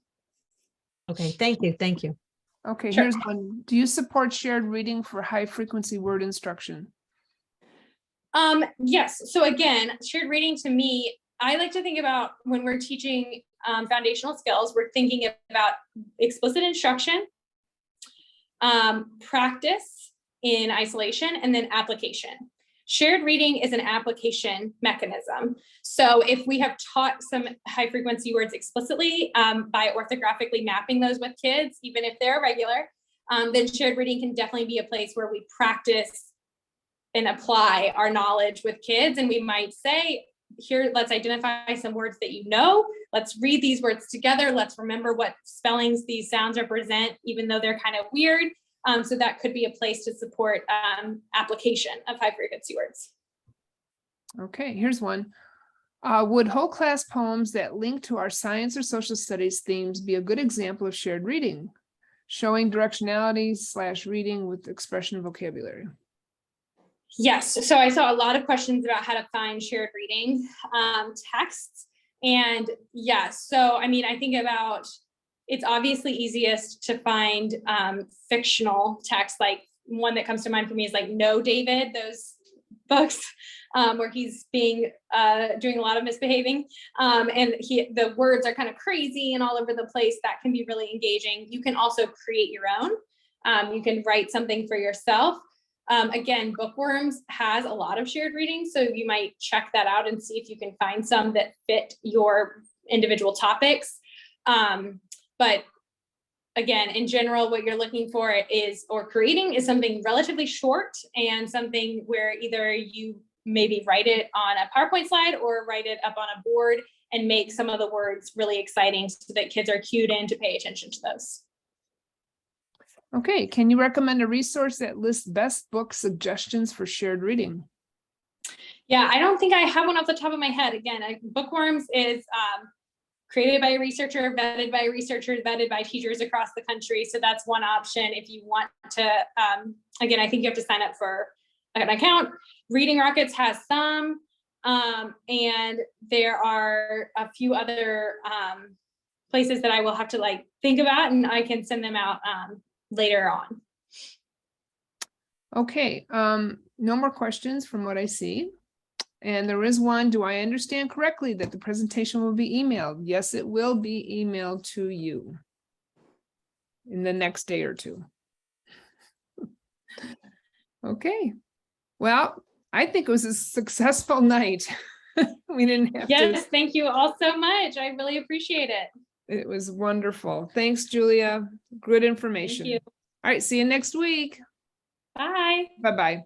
C: Okay, thank you. Thank you.
B: Okay,
A: Sure.
B: here's one. Do you support shared reading for high frequency word instruction?
A: Yes. So again, shared reading to me, I like to think about when we're teaching foundational skills, we're thinking about explicit instruction, practice in isolation, and then application. Shared reading is an application mechanism. So if we have taught some high frequency words explicitly by orthographically mapping those with kids, even if they're regular, then shared reading can definitely be a place where we practice and apply our knowledge with kids. And we might say, here, let's identify some words that you know. Let's read these words together. Let's remember what spellings these sounds represent, even though they're kind of weird. So that could be a place to support application of high frequency words.
B: Okay, here's one. Would whole class poems that link to our science or social studies themes be a good example of shared reading, showing directionality / reading with expression vocabulary?
A: Yes, so I saw a lot of questions about how to find shared reading texts. And yes, so I mean, I think about, it's obviously easiest to find fictional text. Like, one that comes to mind for me is like No, David, those books where he's being doing a lot of misbehaving. And the words are kind of crazy and all over the place. That can be really engaging. You can also create your own. You can write something for yourself. Again, Bookworms has a lot of shared reading, so you might check that out and see if you can find some that fit your individual topics. But again, in general, what you're looking for or creating is something relatively short and something where either you maybe write it on a PowerPoint slide or write it up on a board and make some of the words really exciting so that kids are cued in to pay attention to those.
B: Okay, can you recommend a resource that lists best book suggestions for shared reading?
A: Yeah, I don't think I have one off the top of my head. Again, Bookworms is created by a researcher, vetted by a researcher, vetted by teachers across the country. So that's one option if you want to, again, I think you have to sign up for an account. Reading Rockets has some, and there are a few other places that I will have to think about, and I can send them out later on.
B: Okay, no more questions from what I see. And there is one, do I understand correctly that the presentation will be emailed? Yes, it will be emailed to you in the next day or two. Okay, well, I think it was a successful night. We didn't have to.
A: Yes, thank you all so much. I really appreciate it.
B: It was wonderful. Thanks, Julia. Good information.
A: Thank you.
B: All right, see you next week.
A: Bye.
B: Bye-bye.